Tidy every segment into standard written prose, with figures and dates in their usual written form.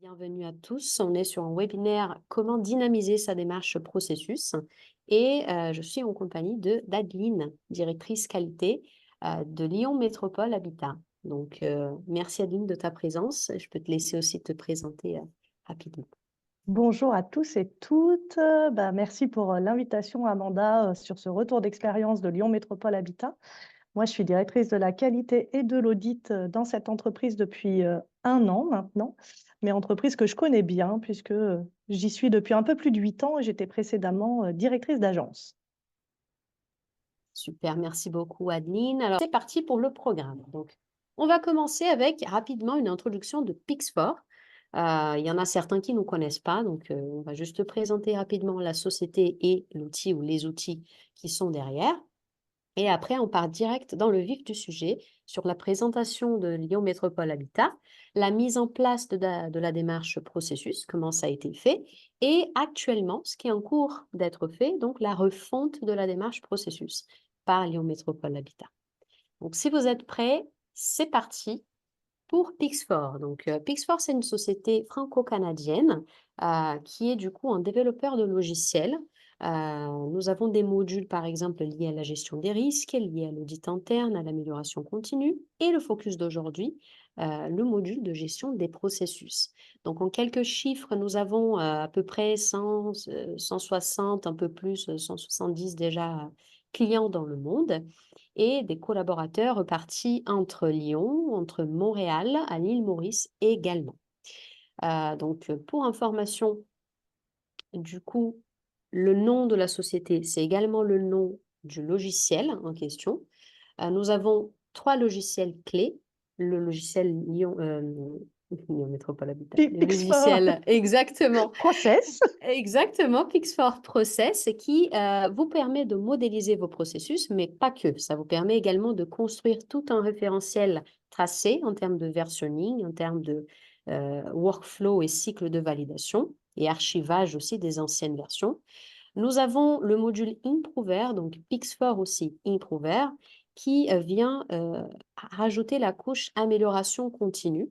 Bienvenue à tous. On est sur un webinaire Comment dynamiser sa démarche processus et je suis en compagnie d'Adeline, directrice qualité de Lyon Métropole Habitat. Donc, merci Adeline de ta présence. Je peux te laisser aussi te présenter rapidement. Bonjour à tous et toutes. Merci pour l'invitation, Amanda, sur ce retour d'expérience de Lyon Métropole Habitat. Moi, je suis directrice de la qualité et de l'audit dans cette entreprise depuis 1 an maintenant, mais entreprise que je connais bien puisque j'y suis depuis un peu plus de 8 ans et j'étais précédemment directrice d'agence. Super, merci beaucoup Adeline. Alors, c'est parti pour le programme. Donc, on va commencer avec rapidement une introduction de Pixfor. Il y en a certains qui ne nous connaissent pas, donc on va juste présenter rapidement la société et l'outil ou les outils qui sont derrière. Et après, on part direct dans le vif du sujet sur la présentation de Lyon Métropole Habitat, la mise en place de la démarche processus, comment ça a été fait, et actuellement, ce qui est en cours d'être fait, donc la refonte de la démarche processus par Lyon Métropole Habitat. Donc, si vous êtes prêts, c'est parti pour Pixfor. Donc, Pixfor, c'est une société franco-canadienne qui est du coup un développeur de logiciels. Nous avons des modules, par exemple, liés à la gestion des risques, liés à l'audit interne, à l'amélioration continue, et le focus d'aujourd'hui, le module de gestion des processus. Donc, en quelques chiffres, nous avons à peu près 100, 160, un peu plus, 170 déjà clients dans le monde et des collaborateurs repartis entre Lyon, entre Montréal, à l'île Maurice également. Donc, pour information, du coup, le nom de la société, c'est également le nom du logiciel en question. Nous avons 3 logiciels clés. Le logiciel Lyon, Lyon Métropole Habitat. Le Pixfor logiciel, exactement. Process. Exactement, Pixfor Process qui vous permet de modéliser vos processus, mais pas que. Ça vous permet également de construire tout un référentiel tracé en termes de versionning, en termes de workflow et cycle de validation et archivage aussi des anciennes versions. Nous avons le module Improver, donc Pixfor aussi Improver, qui vient rajouter la couche amélioration continue.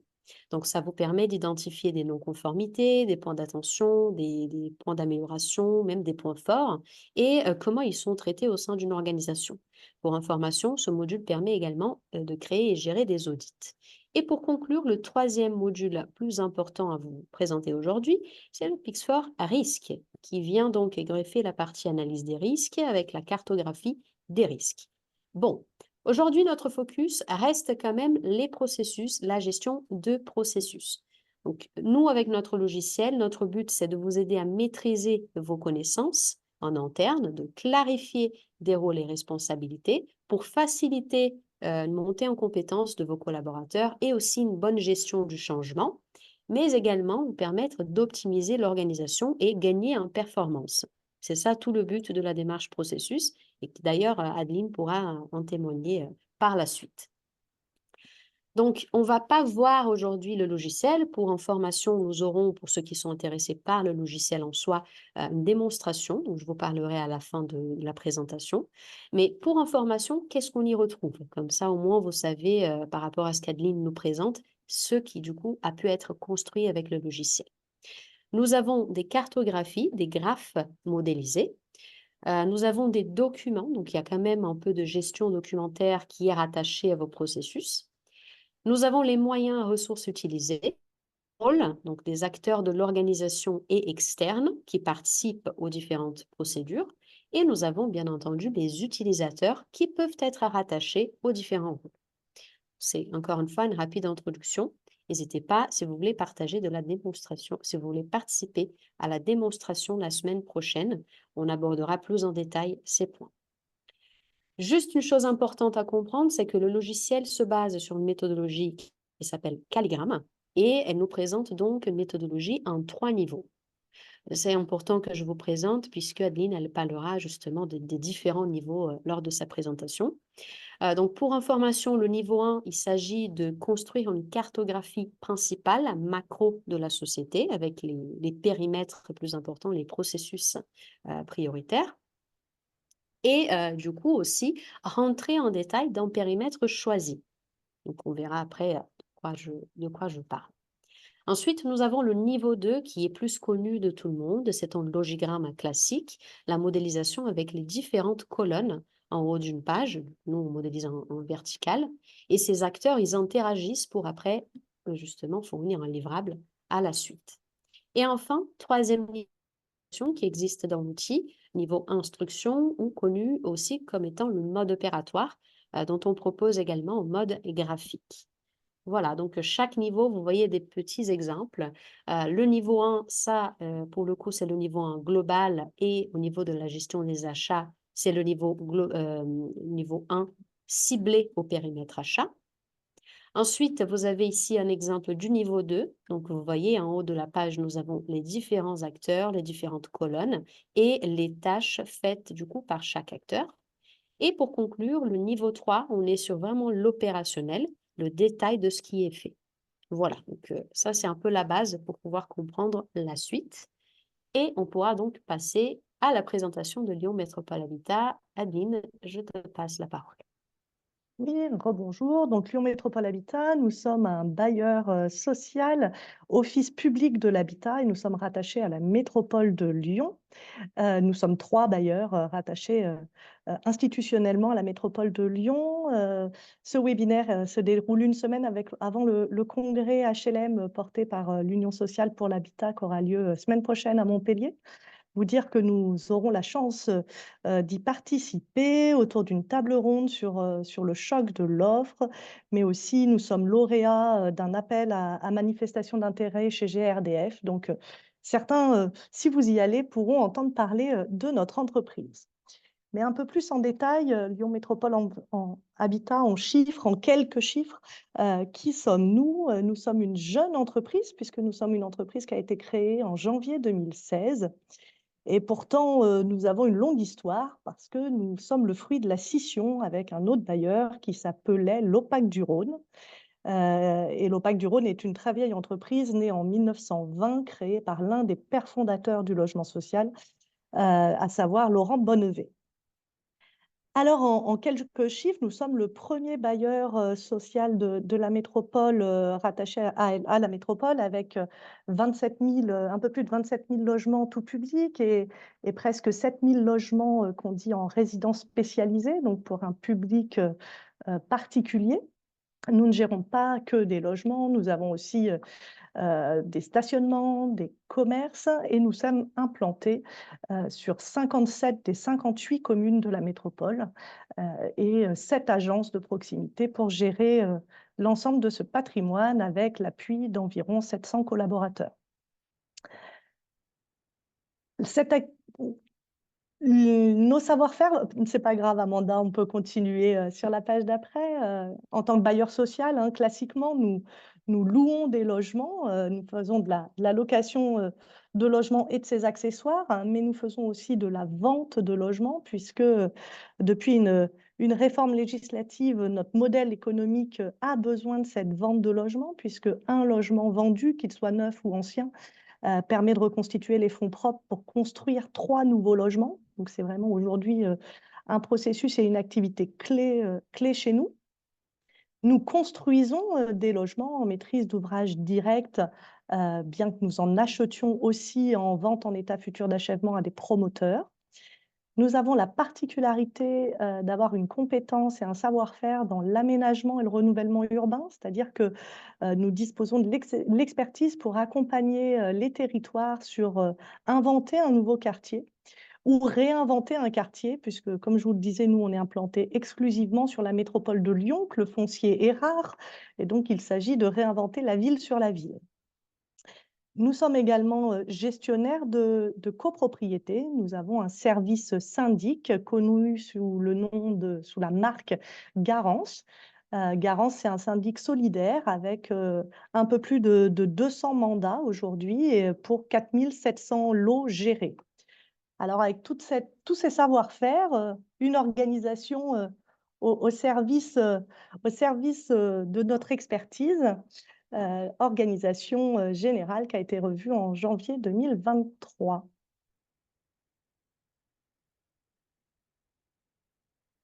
Donc, ça vous permet d'identifier des non-conformités, des points d'attention, des points d'amélioration, même des points forts, et comment ils sont traités au sein d'une organisation. Pour information, ce module permet également de créer et gérer des audits. Et pour conclure, le troisième module plus important à vous présenter aujourd'hui, c'est le Pixfor Risque, qui vient donc greffer la partie analyse des risques avec la cartographie des risques. Bon, aujourd'hui, notre focus reste quand même les processus, la gestion de processus. Donc, nous, avec notre logiciel, notre but, c'est de vous aider à maîtriser vos connaissances en interne, de clarifier des rôles et responsabilités pour faciliter une montée en compétences de vos collaborateurs et aussi une bonne gestion du changement, mais également vous permettre d'optimiser l'organisation et gagner en performance. C'est ça tout le but de la démarche processus et d'ailleurs Adeline pourra en témoigner par la suite. Donc, on ne va pas voir aujourd'hui le logiciel. Pour information, nous aurons, pour ceux qui sont intéressés par le logiciel en soi, une démonstration. Donc, je vous parlerai à la fin de la présentation. Mais pour information, qu'est-ce qu'on y retrouve? Comme ça, au moins, vous savez, par rapport à ce qu'Adeline nous présente, ce qui, du coup, a pu être construit avec le logiciel. Nous avons des cartographies, des graphes modélisés. Nous avons des documents, donc il y a quand même un peu de gestion documentaire qui est rattachée à vos processus. Nous avons les moyens et ressources utilisés, donc des acteurs de l'organisation et externes qui participent aux différentes procédures. Et nous avons bien entendu les utilisateurs qui peuvent être rattachés aux différents rôles. C'est encore une fois une rapide introduction. N'hésitez pas, si vous voulez partager de la démonstration, si vous voulez participer à la démonstration la semaine prochaine, on abordera plus en détail ces points. Juste une chose importante à comprendre, c'est que le logiciel se base sur une méthodologie qui s'appelle Calligram et elle nous présente donc une méthodologie en 3 niveaux. C'est important que je vous présente puisque Adeline, elle parlera justement des différents niveaux lors de sa présentation. Donc pour information, le niveau 1, il s'agit de construire une cartographie principale, macro de la société avec les périmètres plus importants, les processus prioritaires. Et du coup aussi rentrer en détail dans le périmètre choisi. Donc on verra après de quoi je parle. Ensuite, nous avons le niveau 2 qui est plus connu de tout le monde. C'est un logigramme classique, la modélisation avec les différentes colonnes en haut d'une page. Nous, on modélise en vertical. Et ces acteurs, ils interagissent pour après, justement, fournir un livrable à la suite. Et enfin, troisième niveau qui existe dans l'outil, niveau instruction ou connu aussi comme étant le mode opératoire, dont on propose également un mode graphique. Voilà, donc chaque niveau, vous voyez des petits exemples. Le niveau 1, ça, pour le coup, c'est le niveau 1 global et au niveau de la gestion des achats, c'est le niveau 1 ciblé au périmètre achat. Ensuite, vous avez ici un exemple du niveau 2. Donc, vous voyez, en haut de la page, nous avons les différents acteurs, les différentes colonnes et les tâches faites du coup par chaque acteur. Et pour conclure, le niveau 3, on est sur vraiment l'opérationnel, le détail de ce qui est fait. Voilà, donc ça c'est un peu la base pour pouvoir comprendre la suite. Et on pourra donc passer à la présentation de Lyon Métropole Habitat. Adeline, je te passe la parole. Oui, rebonjour. Donc, Lyon Métropole Habitat, nous sommes un bailleur social, office public de l'habitat, et nous sommes rattachés à la métropole de Lyon. Nous sommes 3 bailleurs rattachés institutionnellement à la métropole de Lyon. Ce webinaire se déroule une semaine avant le congrès HLM porté par l'Union sociale pour l'habitat qui aura lieu semaine prochaine à Montpellier. Vous dire que nous aurons la chance d'y participer autour d'une table ronde sur le choc de l'offre, mais aussi nous sommes lauréats d'un appel à manifestation d'intérêt chez GRDF. Donc, certains, si vous y allez, pourront entendre parler de notre entreprise. Mais un peu plus en détail, Lyon Métropole en Habitat, en chiffres, en quelques chiffres, qui sommes-nous? Nous sommes une jeune entreprise, puisque nous sommes une entreprise qui a été créée en janvier 2016. Et pourtant, nous avons une longue histoire parce que nous sommes le fruit de la scission avec un autre bailleur qui s'appelait l'OPAC du Rhône. Et l'OPAC du Rhône est une très vieille entreprise née en 1920, créée par l'un des pères fondateurs du logement social, à savoir Laurent Bonnevet. Alors, en quelques chiffres, nous sommes le premier bailleur social de la métropole, rattaché à la métropole, avec 27 000, un peu plus de 27 000 logements tout publics et presque 7 000 logements qu'on dit en résidence spécialisée, donc pour un public particulier. Nous ne gérons pas que des logements, nous avons aussi des stationnements, des commerces, et nous sommes implantés sur 57 des 58 communes de la métropole et 7 agences de proximité pour gérer l'ensemble de ce patrimoine avec l'appui d'environ 700 collaborateurs. Nos savoir-faire, c'est pas grave, Amanda, on peut continuer sur la page d'après. En tant que bailleur social, hein, classiquement, nous louons des logements, nous faisons de la location de logements et de ses accessoires, hein, mais nous faisons aussi de la vente de logements, puisque depuis une réforme législative, notre modèle économique a besoin de cette vente de logements, puisque un logement vendu, qu'il soit neuf ou ancien, permet de reconstituer les fonds propres pour construire 3 nouveaux logements. Donc, c'est vraiment aujourd'hui un processus et une activité clé chez nous. Nous construisons des logements en maîtrise d'ouvrage direct, bien que nous en achetions aussi en vente en état futur d'achèvement à des promoteurs. Nous avons la particularité d'avoir une compétence et un savoir-faire dans l'aménagement et le renouvellement urbain, c'est-à-dire que nous disposons de l'expertise pour accompagner les territoires sur inventer un nouveau quartier ou réinventer un quartier, puisque, comme je vous le disais, nous, on est implanté exclusivement sur la métropole de Lyon, que le foncier est rare, et donc il s'agit de réinventer la ville sur la ville. Nous sommes également gestionnaires de copropriété. Nous avons un service syndic connu sous la marque Garance. Garance, c'est un syndic solidaire avec un peu plus de 200 mandats aujourd'hui et pour 4 700 lots gérés. Alors, avec tous ces savoir-faire, une organisation au service de notre expertise, organisation générale qui a été revue en janvier 2023.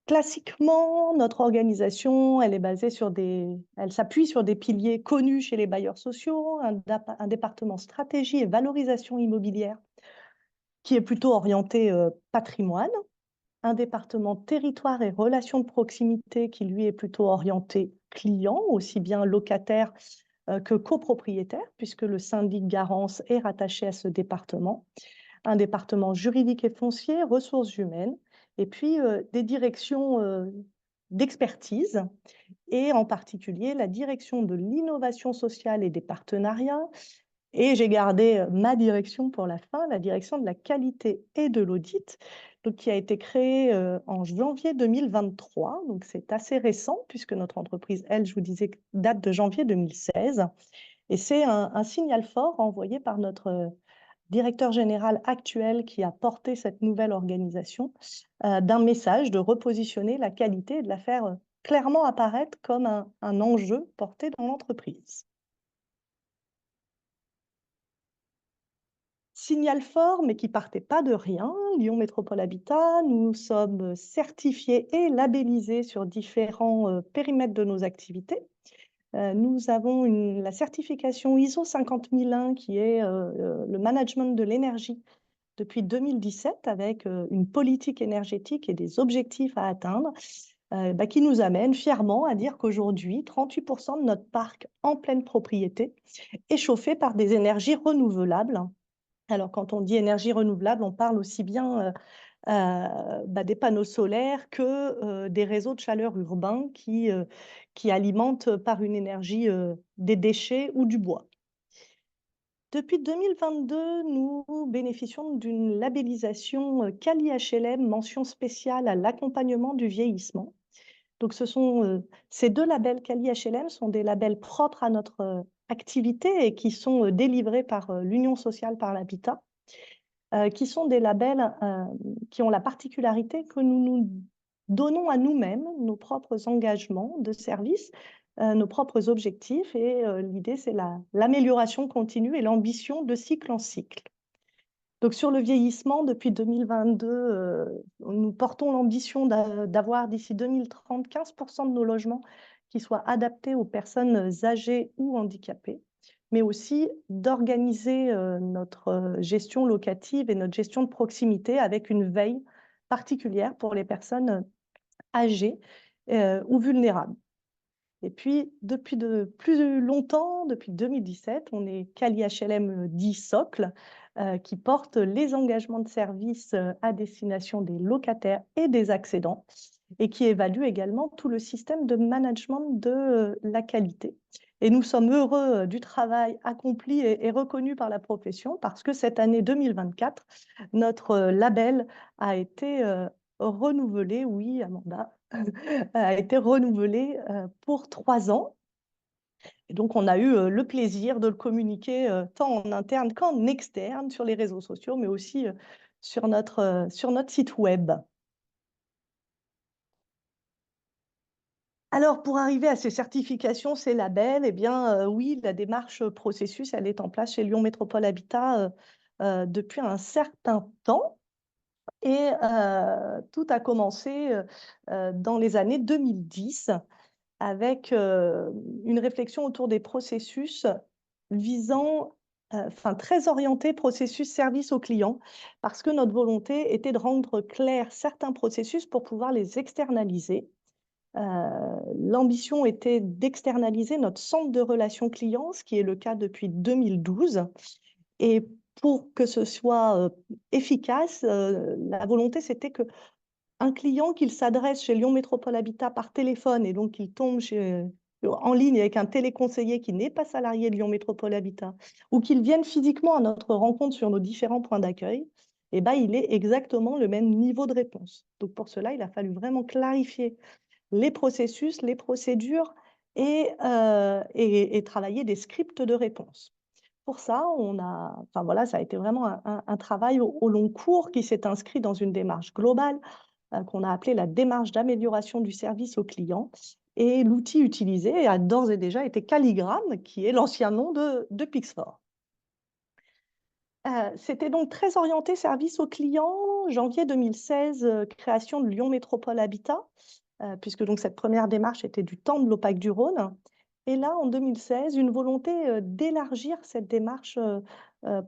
Classiquement, notre organisation, elle s'appuie sur des piliers connus chez les bailleurs sociaux, un département stratégie et valorisation immobilière qui est plutôt orienté patrimoine, un département territoire et relations de proximité qui, lui, est plutôt orienté client, aussi bien locataire que copropriétaire, puisque le syndic Garance est rattaché à ce département, un département juridique et foncier, ressources humaines, et puis des directions d'expertise, et en particulier la direction de l'innovation sociale et des partenariats. Et j'ai gardé ma direction pour la fin, la direction de la qualité et de l'audit, donc qui a été créée en janvier 2023. Donc c'est assez récent puisque notre entreprise, elle, je vous disais, date de janvier 2016. Et c'est un signal fort envoyé par notre directeur général actuel qui a porté cette nouvelle organisation, d'un message de repositionner la qualité et de la faire clairement apparaître comme un enjeu porté dans l'entreprise. Signal fort, mais qui partait pas de rien. Lyon Métropole Habitat, nous sommes certifiés et labellisés sur différents périmètres de nos activités. Nous avons la certification ISO 50001 qui est le management de l'énergie depuis 2017 avec une politique énergétique et des objectifs à atteindre qui nous amène fièrement à dire qu'aujourd'hui, 38% de notre parc en pleine propriété est chauffé par des énergies renouvelables. Alors, quand on dit énergie renouvelable, on parle aussi bien des panneaux solaires que des réseaux de chaleur urbains qui alimentent par une énergie des déchets ou du bois. Depuis 2022, nous bénéficions d'une labellisation Quali HLM, mention spéciale à l'accompagnement du vieillissement. Donc, ces deux labels Quali HLM sont des labels propres à notre activité et qui sont délivrés par l'Union sociale par l'habitat. Qui sont des labels qui ont la particularité que nous nous donnons à nous-mêmes nos propres engagements de service, nos propres objectifs. Et l'idée, c'est l'amélioration continue et l'ambition de cycle en cycle. Donc, sur le vieillissement, depuis 2022, nous portons l'ambition d'avoir d'ici 2030 15% de nos logements qui soient adaptés aux personnes âgées ou handicapées, mais aussi d'organiser notre gestion locative et notre gestion de proximité avec une veille particulière pour les personnes âgées ou vulnérables. Et puis, depuis plus longtemps, depuis 2017, on est Quali HLM 10 Socle, qui porte les engagements de service à destination des locataires et des accédants, et qui évalue également tout le système de management de la qualité. Et nous sommes heureux du travail accompli et reconnu par la profession, parce que cette année 2024, notre label a été renouvelé, oui, Amanda, a été renouvelé pour 3 ans. Et donc, on a eu le plaisir de le communiquer tant en interne qu'en externe sur les réseaux sociaux, mais aussi sur notre site web. Alors, pour arriver à ces certifications, ces labels, eh bien, oui, la démarche processus, elle est en place chez Lyon Métropole Habitat depuis un certain temps. Et tout a commencé dans les années 2010 avec une réflexion autour des processus visant, très orienté processus service au client, parce que notre volonté était de rendre clairs certains processus pour pouvoir les externaliser. L'ambition était d'externaliser notre centre de relations clients, ce qui est le cas depuis 2012. Et pour que ce soit efficace, la volonté, c'était que un client qu'il s'adresse chez Lyon Métropole Habitat par téléphone et donc qu'il tombe en ligne avec un téléconseiller qui n'est pas salarié de Lyon Métropole Habitat ou qu'il vienne physiquement à notre rencontre sur nos différents points d'accueil, eh ben, il ait exactement le même niveau de réponse. Donc pour cela, il a fallu vraiment clarifier les processus, les procédures et travailler des scripts de réponse. Pour ça, ça a été vraiment un travail au long cours qui s'est inscrit dans une démarche globale qu'on a appelée la démarche d'amélioration du service au client. Et l'outil utilisé a d'ores et déjà été Calligram, qui est l'ancien nom de Pixfort. C'était donc très orienté service aux clients. Janvier 2016, création de Lyon Métropole Habitat, puisque donc cette première démarche était du temps de l'Opac-du-Rhône. Et là, en 2016, une volonté d'élargir cette démarche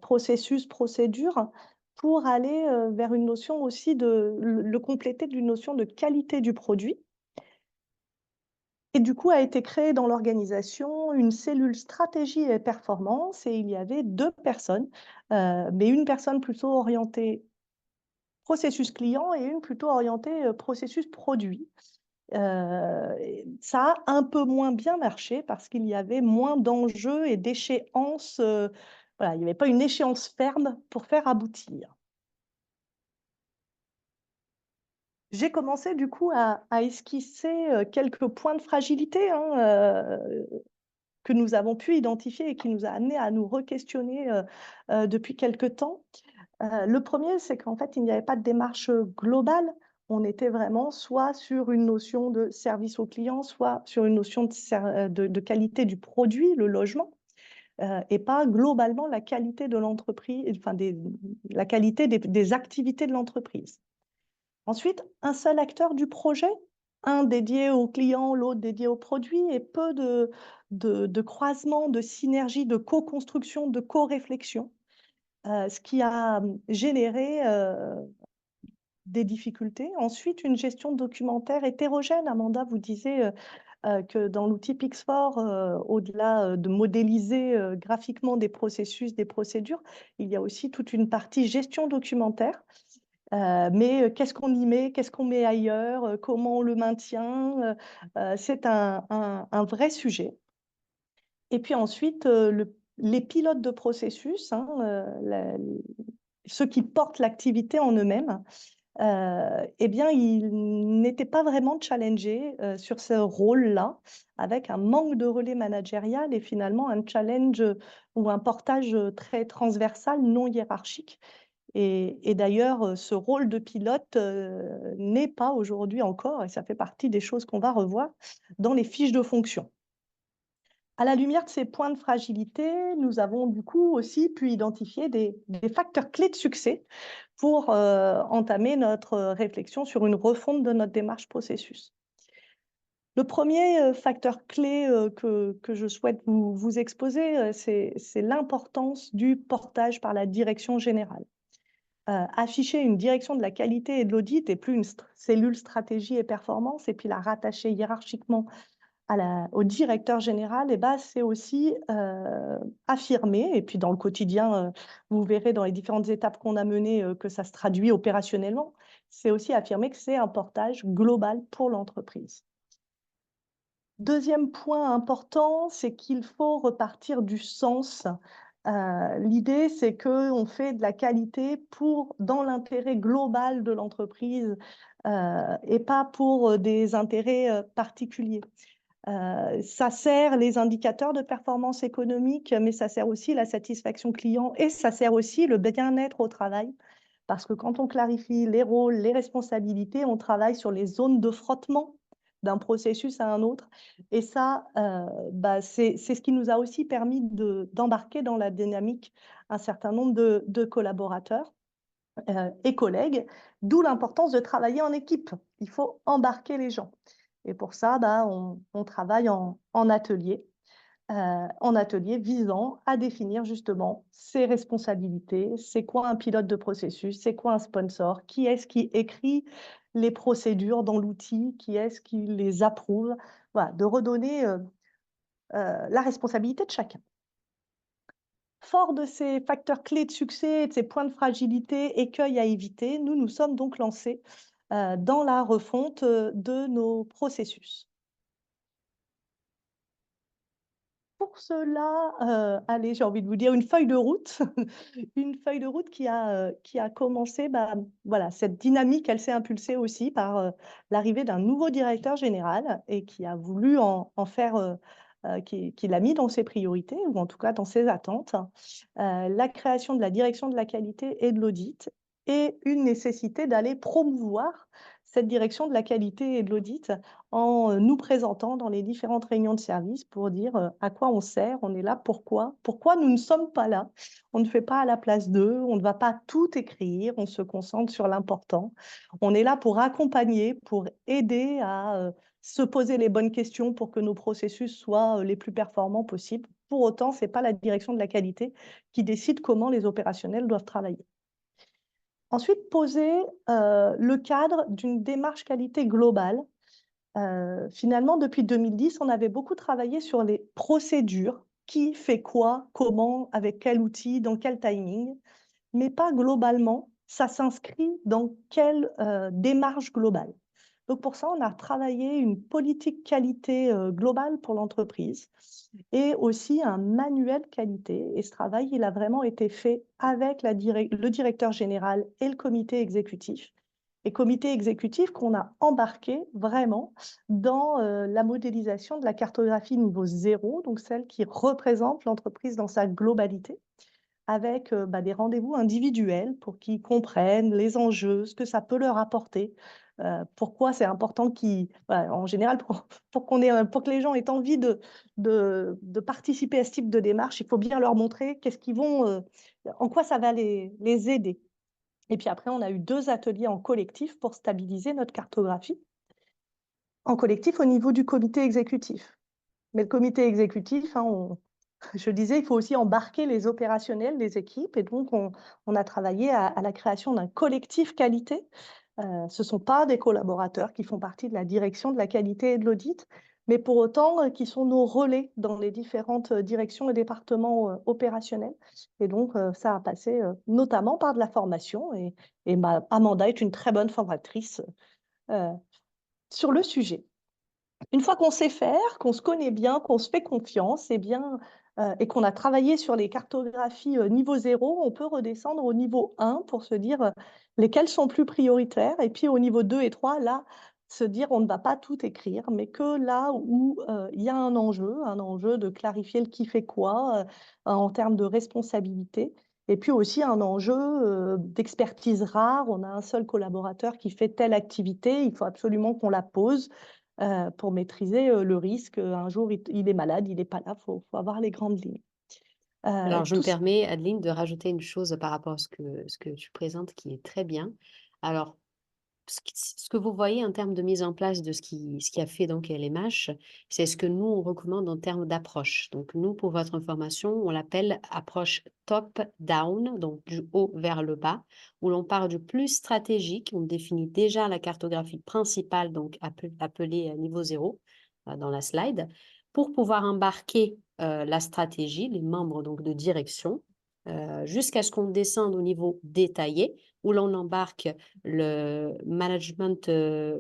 processus, procédure, pour aller vers une notion aussi le compléter d'une notion de qualité du produit. Et du coup, a été créée dans l'organisation une cellule stratégie et performance, et il y avait 2 personnes, mais une personne plutôt orientée processus client et une plutôt orientée processus produit. Ça a un peu moins bien marché parce qu'il y avait moins d'enjeux et d'échéances. Voilà, il n'y avait pas une échéance ferme pour faire aboutir. J'ai commencé du coup à esquisser quelques points de fragilité, hein, que nous avons pu identifier et qui nous a amené à nous re-questionner depuis quelque temps. Le premier, c'est qu'en fait, il n'y avait pas de démarche globale. On était vraiment soit sur une notion de service au client, soit sur une notion de qualité du produit, le logement, et pas globalement la qualité de l'entreprise, enfin la qualité des activités de l'entreprise. Ensuite, un seul acteur du projet, un dédié au client, l'autre dédié au produit, et peu de croisement, de synergie, de co-construction, de co-réflexion, ce qui a généré des difficultés. Ensuite, une gestion documentaire hétérogène. Amanda vous disait que dans l'outil Pix4, au-delà de modéliser graphiquement des processus, des procédures, il y a aussi toute une partie gestion documentaire. Mais qu'est-ce qu'on y met, qu'est-ce qu'on met ailleurs, comment on le maintient, c'est un vrai sujet. Et puis ensuite, les pilotes de processus, hein, ceux qui portent l'activité en eux-mêmes, eh bien, ils n'étaient pas vraiment challengés sur ce rôle-là, avec un manque de relais managérial et finalement un challenge ou un portage très transversal, non hiérarchique. Et d'ailleurs, ce rôle de pilote n'est pas aujourd'hui encore, et ça fait partie des choses qu'on va revoir, dans les fiches de fonction. À la lumière de ces points de fragilité, nous avons du coup aussi pu identifier des facteurs clés de succès pour entamer notre réflexion sur une refonte de notre démarche processus. Le premier facteur clé que je souhaite vous exposer, c'est l'importance du portage par la direction générale. Afficher une direction de la qualité et de l'audit et plus une cellule stratégie et performance, et puis la rattacher hiérarchiquement au directeur général, et ben, c'est aussi affirmer, et puis dans le quotidien, vous verrez dans les différentes étapes qu'on a menées que ça se traduit opérationnellement, c'est aussi affirmer que c'est un portage global pour l'entreprise. Deuxième point important, c'est qu'il faut repartir du sens. L'idée, c'est qu'on fait de la qualité dans l'intérêt global de l'entreprise et pas pour des intérêts particuliers. Ça sert les indicateurs de performance économique, mais ça sert aussi la satisfaction client et ça sert aussi le bien-être au travail. Parce que quand on clarifie les rôles, les responsabilités, on travaille sur les zones de frottement d'un processus à un autre. Et ça, c'est ce qui nous a aussi permis d'embarquer dans la dynamique un certain nombre de collaborateurs et collègues, d'où l'importance de travailler en équipe. Il faut embarquer les gens. Et pour ça, on travaille en atelier visant à définir justement ses responsabilités, c'est quoi un pilote de processus, c'est quoi un sponsor, qui est-ce qui écrit les procédures dans l'outil, qui est-ce qui les approuve, voilà, de redonner la responsabilité de chacun. Fort de ces facteurs clés de succès et de ces points de fragilité, écueils à éviter, nous nous sommes donc lancés dans la refonte de nos processus. Pour cela, allez, j'ai envie de vous dire une feuille de route, une feuille de route qui a commencé, voilà, cette dynamique, elle s'est impulsée aussi par l'arrivée d'un nouveau directeur général et qui a voulu en faire, qui l'a mis dans ses priorités, ou en tout cas dans ses attentes, la création de la direction de la qualité et de l'audit et une nécessité d'aller promouvoir cette direction de la qualité et de l'audit en nous présentant dans les différentes réunions de service pour dire à quoi on sert, on est là, pourquoi nous ne sommes pas là. On ne fait pas à la place d'eux, on ne va pas tout écrire, on se concentre sur l'important. On est là pour accompagner, pour aider à se poser les bonnes questions pour que nos processus soient les plus performants possibles. Pour autant, ce n'est pas la direction de la qualité qui décide comment les opérationnels doivent travailler. Ensuite, poser le cadre d'une démarche qualité globale. Finalement, depuis 2010, on avait beaucoup travaillé sur les procédures, qui fait quoi, comment, avec quel outil, dans quel timing, mais pas globalement, ça s'inscrit dans quelle démarche globale. Donc pour ça, on a travaillé une politique qualité globale pour l'entreprise et aussi un manuel qualité. Et ce travail, il a vraiment été fait avec le directeur général et le comité exécutif. Et comité exécutif qu'on a embarqué vraiment dans la modélisation de la cartographie niveau 0, donc celle qui représente l'entreprise dans sa globalité, avec des rendez-vous individuels pour qu'ils comprennent les enjeux, ce que ça peut leur apporter, pourquoi c'est important en général, pour que les gens aient envie de participer à ce type de démarche, il faut bien leur montrer en quoi ça va les aider. Et puis après, on a eu 2 ateliers en collectif pour stabiliser notre cartographie, en collectif au niveau du comité exécutif. Mais le comité exécutif, je disais, il faut aussi embarquer les opérationnels, les équipes. Et donc, on a travaillé à la création d'un collectif qualité. Ce ne sont pas des collaborateurs qui font partie de la direction de la qualité et de l'audit, mais pour autant qui sont nos relais dans les différentes directions et départements opérationnels. Et donc, ça a passé notamment par de la formation. Et Amanda est une très bonne formatrice euh, sur le sujet. Une fois qu'on sait faire, qu'on se connaît bien, qu'on se fait confiance, et qu'on a travaillé sur les cartographies niveau 0, on peut redescendre au niveau 1 pour se dire lesquelles sont plus prioritaires. Et puis au niveau 2 et 3, là, se dire on ne va pas tout écrire, mais que là où il y a un enjeu de clarifier le qui fait quoi en termes de responsabilité. Et puis aussi un enjeu d'expertise rare. On a un seul collaborateur qui fait telle activité, il faut absolument qu'on la pose pour maîtriser le risque. Un jour, il est malade, il n'est pas là, faut avoir les grandes lignes. Alors, je me Tout ça. permets, Adeline, de rajouter une chose par rapport à ce que tu présentes qui est très bien. Alors, ce que vous voyez en termes de mise en place de ce qui a fait donc LMH, c'est ce que nous, on recommande en termes d'approche. Donc, nous, pour votre information, on l'appelle approche top-down, donc du haut vers le bas, où l'on part du plus stratégique. On définit déjà la cartographie principale, donc appelée niveau 0 dans la slide, pour pouvoir embarquer la stratégie, les membres donc de direction, jusqu'à ce qu'on descende au niveau détaillé, où l'on embarque le management,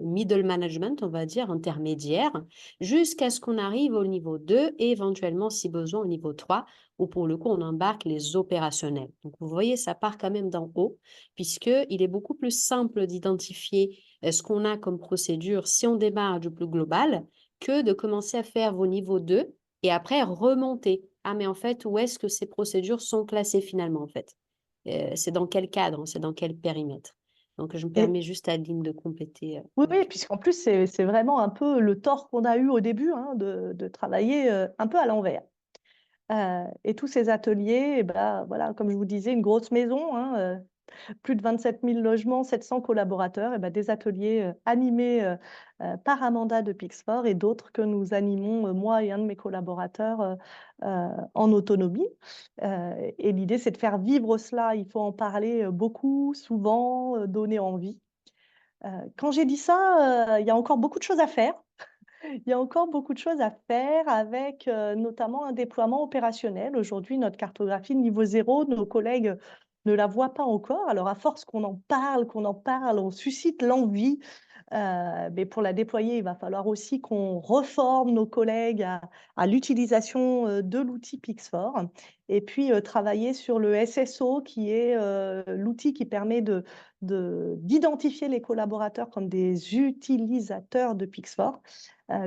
middle management, on va dire, intermédiaire, jusqu'à ce qu'on arrive au niveau 2 et éventuellement, si besoin, au niveau 3, où pour le coup, on embarque les opérationnels. Donc, vous voyez, ça part quand même d'en haut, puisqu'il est beaucoup plus simple d'identifier ce qu'on a comme procédure si on démarre du plus global que de commencer à faire vos niveaux 2 et après remonter. Ah, mais en fait, où est-ce que ces procédures sont classées finalement, en fait? C'est dans quel cadre, c'est dans quel périmètre? Donc, je me Et, permets juste, Adeline, de compléter. oui, oui, Là-dessus. puisqu'en plus, c'est vraiment un peu le tort qu'on a eu au début, de travailler un peu à l'envers. Et tous ces ateliers, voilà, comme je vous disais, une grosse maison, plus de 27 000 logements, 700 collaborateurs, des ateliers animés par Amanda de Pixfort et d'autres que nous animons, moi et un de mes collaborateurs, en autonomie. Et l'idée, c'est de faire vivre cela. Il faut en parler beaucoup, souvent, donner envie. Quand j'ai dit ça, il y a encore beaucoup de choses à faire. Il y a encore beaucoup de choses à faire avec notamment un déploiement opérationnel. Aujourd'hui, notre cartographie niveau 0, nos collègues ne la voient pas encore. Alors, à force qu'on en parle, on suscite l'envie. Mais pour la déployer, il va falloir aussi qu'on reforme nos collègues à l'utilisation de l'outil Pixfort. Et puis, travailler sur le SSO, qui est l'outil qui permet d'identifier les collaborateurs comme des utilisateurs de Pixfort.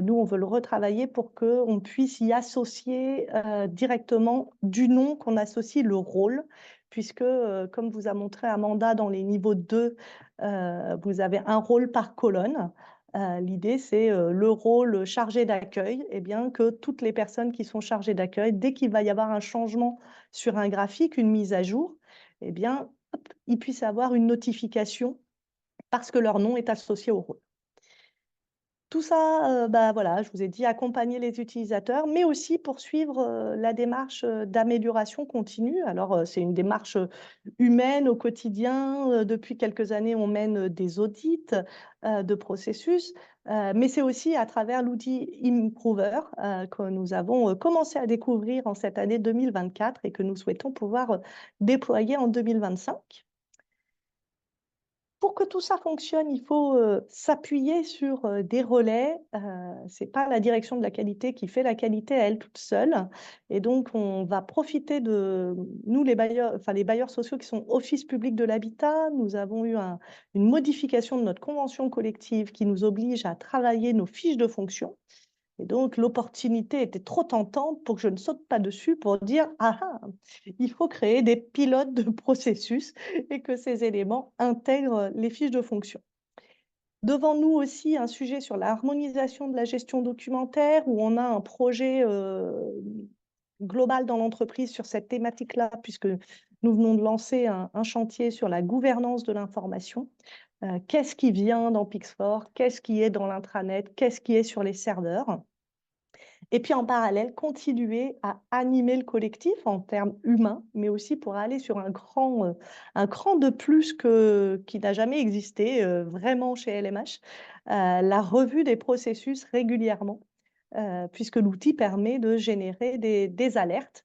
Nous, on veut le retravailler pour qu'on puisse y associer directement du nom qu'on associe le rôle, puisque, comme vous a montré Amanda dans les niveaux 2 vous avez un rôle par colonne. L'idée, c'est le rôle chargé d'accueil, et bien que toutes les personnes qui sont chargées d'accueil, dès qu'il va y avoir un changement sur un graphique, une mise à jour, eh bien, hop, ils puissent avoir une notification parce que leur nom est associé au rôle. Tout ça, voilà, je vous ai dit, accompagner les utilisateurs, mais aussi poursuivre la démarche d'amélioration continue. Alors, c'est une démarche humaine au quotidien. Depuis quelques années, on mène des audits de processus, mais c'est aussi à travers l'outil Improver que nous avons commencé à découvrir en cette année 2024 et que nous souhaitons pouvoir déployer en 2025. Pour que tout ça fonctionne, il faut s'appuyer sur des relais. Ce n'est pas la direction de la qualité qui fait la qualité à elle toute seule. Et donc, on va profiter de nous, les bailleurs, enfin, les bailleurs sociaux qui sont office public de l'habitat. Nous avons eu une modification de notre convention collective qui nous oblige à travailler nos fiches de fonction. Et donc, l'opportunité était trop tentante pour que je ne saute pas dessus pour dire « Ah, ah, il faut créer des pilotes de processus et que ces éléments intègrent les fiches de fonction. » Devant nous aussi, un sujet sur l'harmonisation de la gestion documentaire où on a un projet global dans l'entreprise sur cette thématique-là, puisque nous venons de lancer un chantier sur la gouvernance de l'information. Qu'est-ce qui vient dans Pixfor? Qu'est-ce qui est dans l'intranet? Qu'est-ce qui est sur les serveurs? Et puis en parallèle, continuer à animer le collectif en termes humains, mais aussi pour aller sur un cran de plus qui n'a jamais existé vraiment chez LMH, la revue des processus régulièrement, puisque l'outil permet de générer des alertes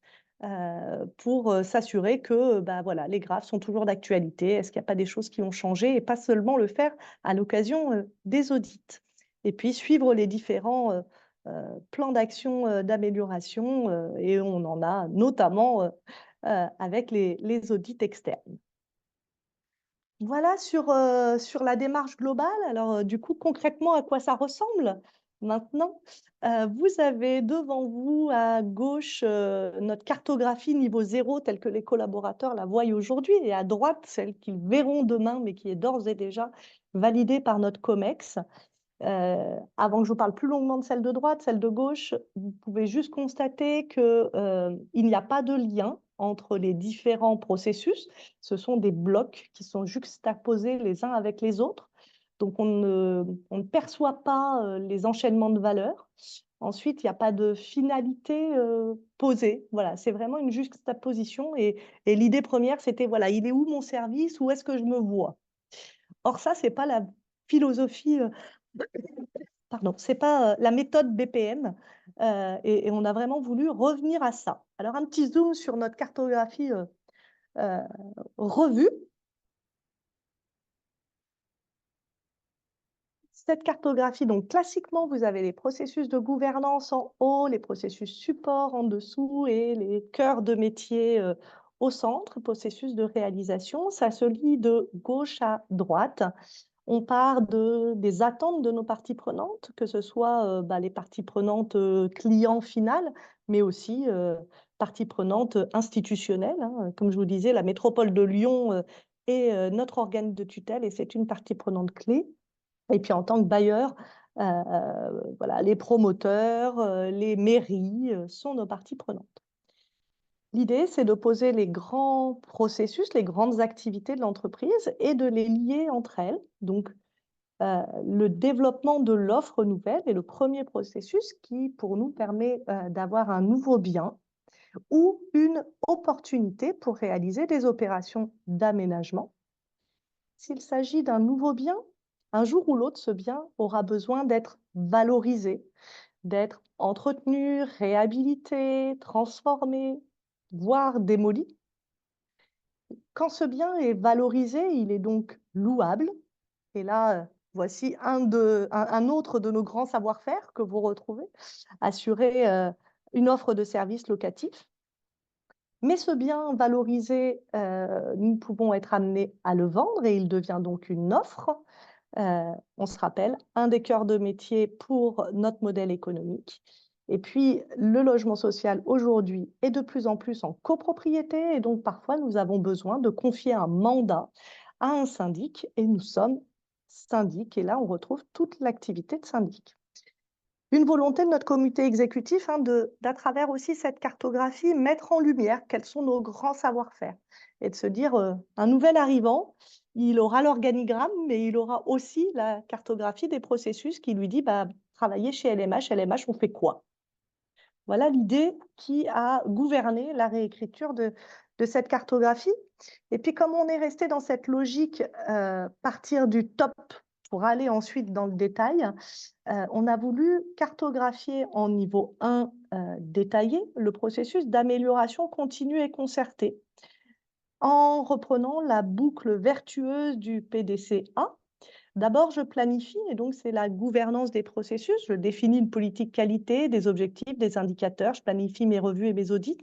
pour s'assurer que voilà, les graphes sont toujours d'actualité, est-ce qu'il n'y a pas des choses qui ont changé, et pas seulement le faire à l'occasion des audits. Et puis suivre les différents plan d'action d'amélioration et on en a notamment avec les audits externes. Voilà sur la démarche globale. Alors, du coup, concrètement, à quoi ça ressemble maintenant? Vous avez devant vous à gauche notre cartographie niveau 0 telle que les collaborateurs la voient aujourd'hui et à droite celle qu'ils verront demain mais qui est d'ores et déjà validée par notre COMEX. Avant que je vous parle plus longuement de celle de droite, celle de gauche, vous pouvez juste constater qu'il n'y a pas de lien entre les différents processus. Ce sont des blocs qui sont juxtaposés les uns avec les autres. Donc, on ne perçoit pas les enchaînements de valeurs. Ensuite, il n'y a pas de finalité posée. Voilà, c'est vraiment une juxtaposition. Et l'idée première, c'était, voilà, il est où mon service? Où est-ce que je me vois? Or, ça, ce n'est pas la philosophie pardon, ce n'est pas la méthode BPM et on a vraiment voulu revenir à ça. Alors, un petit zoom sur notre cartographie revue. Cette cartographie, donc classiquement, vous avez les processus de gouvernance en haut, les processus support en dessous et les cœurs de métier au centre, processus de réalisation. Ça se lit de gauche à droite. On part des attentes de nos parties prenantes, que ce soit les parties prenantes clients finales, mais aussi parties prenantes institutionnelles. Hein. Comme je vous disais, la métropole de Lyon est notre organe de tutelle et c'est une partie prenante clé. Et puis en tant que bailleur, voilà, les promoteurs, les mairies sont nos parties prenantes. L'idée, c'est de poser les grands processus, les grandes activités de l'entreprise et de les lier entre elles. Donc, le développement de l'offre nouvelle est le premier processus qui, pour nous, permet d'avoir un nouveau bien ou une opportunité pour réaliser des opérations d'aménagement. S'il s'agit d'un nouveau bien, un jour ou l'autre, ce bien aura besoin d'être valorisé, d'être entretenu, réhabilité, transformé, voire démoli. Quand ce bien est valorisé, il est donc louable. Et là, voici un autre de nos grands savoir-faire que vous retrouvez, assurer une offre de services locatifs. Mais ce bien valorisé, nous pouvons être amenés à le vendre et il devient donc une offre. On se rappelle, un des cœurs de métier pour notre modèle économique. Et puis, le logement social aujourd'hui est de plus en plus en copropriété et donc parfois nous avons besoin de confier un mandat à un syndic et nous sommes syndic. Et là, on retrouve toute l'activité de syndic. Une volonté de notre comité exécutif d'à travers aussi cette cartographie, mettre en lumière quels sont nos grands savoir-faire et de se dire un nouvel arrivant, il aura l'organigramme, mais il aura aussi la cartographie des processus qui lui dit bah, travailler chez LMH, LMH, on fait quoi? Voilà l'idée qui a gouverné la réécriture de cette cartographie. Et puis, comme on est resté dans cette logique, partir du top pour aller ensuite dans le détail, on a voulu cartographier en niveau 1 détaillé le processus d'amélioration continue et concertée en reprenant la boucle vertueuse du PDCA. D'abord, je planifie, et donc c'est la gouvernance des processus. Je définis une politique qualité, des objectifs, des indicateurs. Je planifie mes revues et mes audits.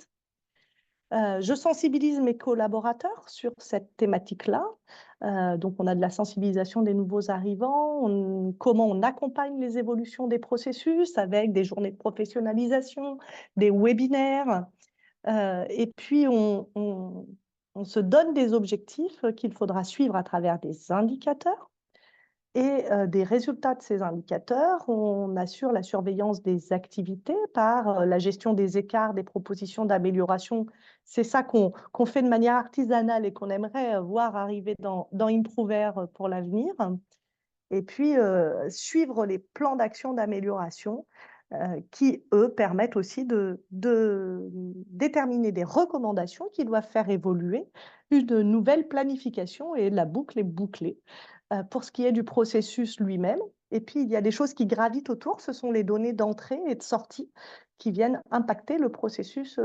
Je sensibilise mes collaborateurs sur cette thématique-là. Donc, on a de la sensibilisation des nouveaux arrivants, comment on accompagne les évolutions des processus avec des journées de professionnalisation, des webinaires. Et puis, on se donne des objectifs qu'il faudra suivre à travers des indicateurs. Et des résultats de ces indicateurs, on assure la surveillance des activités par la gestion des écarts, des propositions d'amélioration. C'est ça qu'on fait de manière artisanale et qu'on aimerait voir arriver dans Improver pour l'avenir. Et puis, suivre les plans d'action d'amélioration qui, eux, permettent aussi de déterminer des recommandations qui doivent faire évoluer une nouvelle planification et la boucle est bouclée pour ce qui est du processus lui-même. Et puis, il y a des choses qui gravitent autour, ce sont les données d'entrée et de sortie qui viennent impacter le processus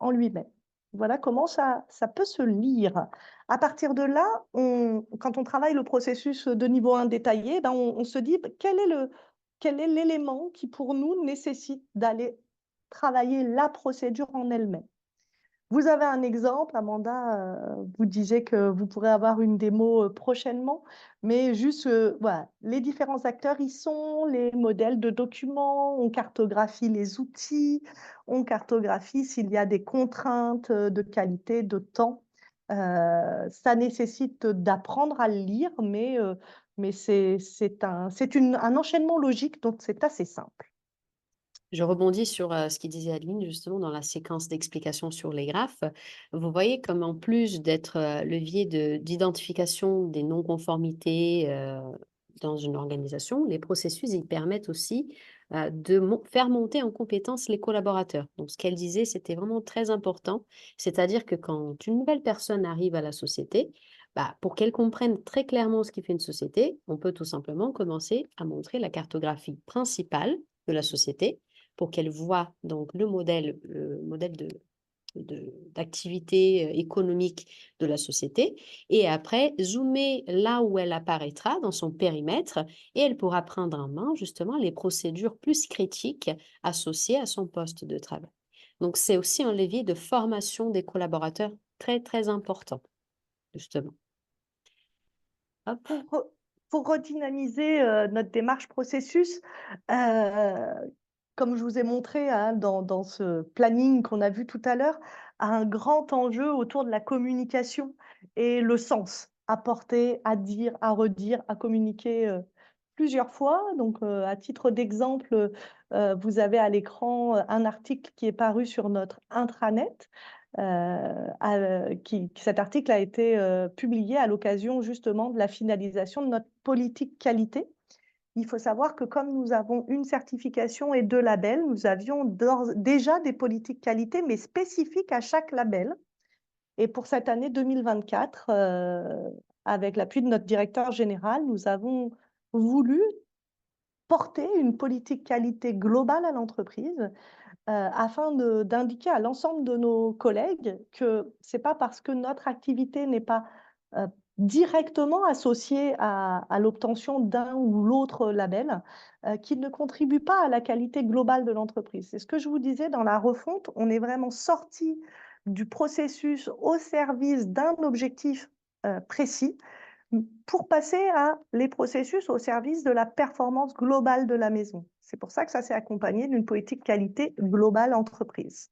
en lui-même. Voilà comment ça peut se lire. À partir de là, quand on travaille le processus de niveau 1 détaillé, ben on se dit quel est l'élément qui, pour nous, nécessite d'aller travailler la procédure en elle-même. Vous avez un exemple, Amanda, vous disiez que vous pourrez avoir une démo prochainement, mais juste, voilà, les différents acteurs y sont, les modèles de documents, on cartographie les outils, on cartographie s'il y a des contraintes de qualité, de temps. Ça nécessite d'apprendre à le lire, mais c'est un enchaînement logique, donc c'est assez simple. Je rebondis sur ce qu'il disait Adeline, justement, dans la séquence d'explication sur les graphes. Vous voyez comme en plus d'être levier d'identification des non-conformités dans une organisation, les processus, ils permettent aussi de faire monter en compétence les collaborateurs. Donc, ce qu'elle disait, c'était vraiment très important. C'est-à-dire que quand une nouvelle personne arrive à la société, bah, pour qu'elle comprenne très clairement ce qui fait une société, on peut tout simplement commencer à montrer la cartographie principale de la société pour qu'elle voit donc le modèle d'activité économique de la société et après zoomer là où elle apparaîtra dans son périmètre et elle pourra prendre en main justement les procédures plus critiques associées à son poste de travail. Donc c'est aussi un levier de formation des collaborateurs très très important justement. Hop. Pour redynamiser notre démarche processus, comme je vous ai montré dans ce planning qu'on a vu tout à l'heure, un grand enjeu autour de la communication et le sens apporté à dire, à redire, à communiquer plusieurs fois. Donc, à titre d'exemple, vous avez à l'écran un article qui est paru sur notre intranet. Cet article a été publié à l'occasion justement de la finalisation de notre politique qualité. Il faut savoir que comme nous avons une certification et 2 labels, nous avions déjà des politiques qualité, mais spécifiques à chaque label. Et pour cette année 2024, avec l'appui de notre directeur général, nous avons voulu porter une politique qualité globale à l'entreprise afin d'indiquer à l'ensemble de nos collègues que ce n'est pas parce que notre activité n'est pas directement associée à l'obtention d'un ou l'autre label qu'il ne contribue pas à la qualité globale de l'entreprise. C'est ce que je vous disais dans la refonte, on est vraiment sorti du processus au service d'un objectif précis pour passer à les processus au service de la performance globale de la maison. C'est pour ça que ça s'est accompagné d'une politique qualité globale entreprise.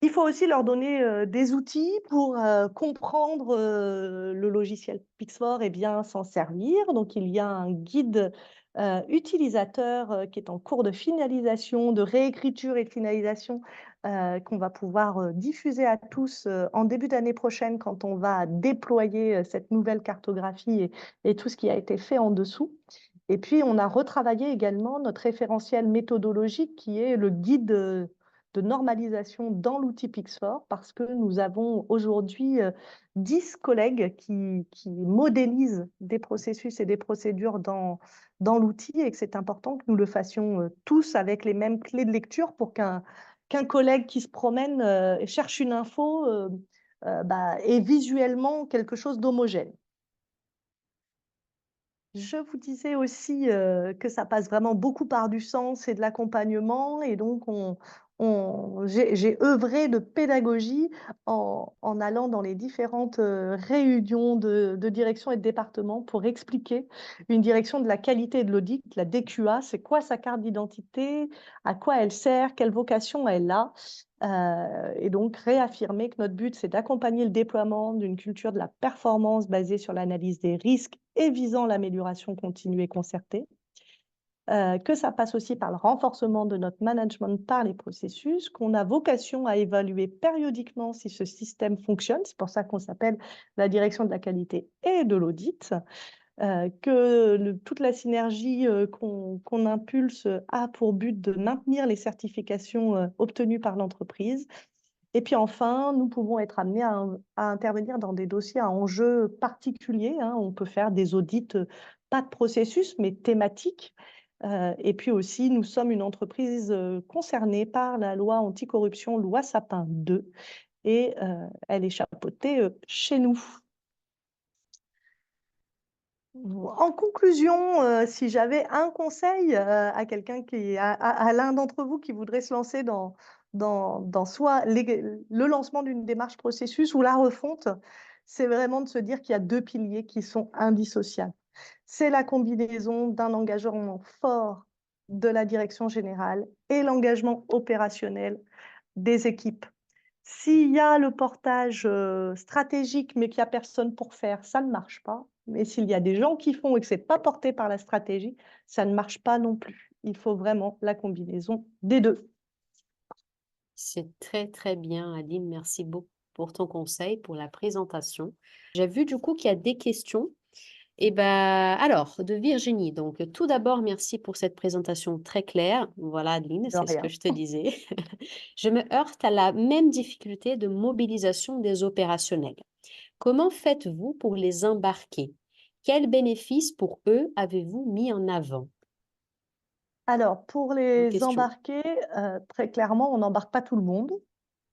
Il faut aussi leur donner des outils pour comprendre le logiciel Pixfort et bien s'en servir. Donc, il y a un guide utilisateur qui est en cours de finalisation, de réécriture et de finalisation, qu'on va pouvoir diffuser à tous en début d'année prochaine quand on va déployer cette nouvelle cartographie et tout ce qui a été fait en dessous. Et puis, on a retravaillé également notre référentiel méthodologique qui est le guide de normalisation dans l'outil Pixfort parce que nous avons aujourd'hui 10 collègues qui modélisent des processus et des procédures dans l'outil et que c'est important que nous le fassions tous avec les mêmes clés de lecture pour qu'un collègue qui se promène et cherche une info ait visuellement quelque chose d'homogène. Je vous disais aussi que ça passe vraiment beaucoup par du sens et de l'accompagnement. Et donc, j'ai œuvré de pédagogie en allant dans les différentes réunions de direction et de département pour expliquer une direction de la qualité et de l'audit, la DQA, c'est quoi sa carte d'identité, à quoi elle sert, quelle vocation elle a. Et donc, réaffirmer que notre but, c'est d'accompagner le déploiement d'une culture de la performance basée sur l'analyse des risques et visant l'amélioration continue et concertée. Que ça passe aussi par le renforcement de notre management par les processus, qu'on a vocation à évaluer périodiquement si ce système fonctionne. C'est pour ça qu'on s'appelle la direction de la qualité et de l'audit. Toute la synergie qu'on impulse a pour but de maintenir les certifications obtenues par l'entreprise. Et puis enfin, nous pouvons être amenés à intervenir dans des dossiers à enjeux particuliers. On peut faire des audits, pas de processus, mais thématiques. Et puis aussi, nous sommes une entreprise concernée par la loi anticorruption, loi Sapin 2, et elle est chapeautée chez nous. En conclusion, si j'avais un conseil à quelqu'un à l'un d'entre vous qui voudrait se lancer dans soit le lancement d'une démarche processus ou la refonte, c'est vraiment de se dire qu'il y a deux piliers qui sont indissociables. C'est la combinaison d'un engagement fort de la direction générale et l'engagement opérationnel des équipes. S'il y a le portage stratégique, mais qu'il n'y a personne pour faire, ça ne marche pas. Mais s'il y a des gens qui font et que ce n'est pas porté par la stratégie, ça ne marche pas non plus. Il faut vraiment la combinaison des deux. C'est très, très bien, Aline. Merci beaucoup pour ton conseil, pour la présentation. J'ai vu du coup qu'il y a des questions. Et ben, alors, de Virginie. Donc, tout d'abord, merci pour cette présentation très claire. Voilà, Adeline, De c'est ce que rien. je te disais. Je me heurte à la même difficulté de mobilisation des opérationnels. Comment faites-vous pour les embarquer? Quels bénéfices pour eux avez-vous mis en avant? Alors, pour Bonne les question. embarquer, très clairement, on n'embarque pas tout le monde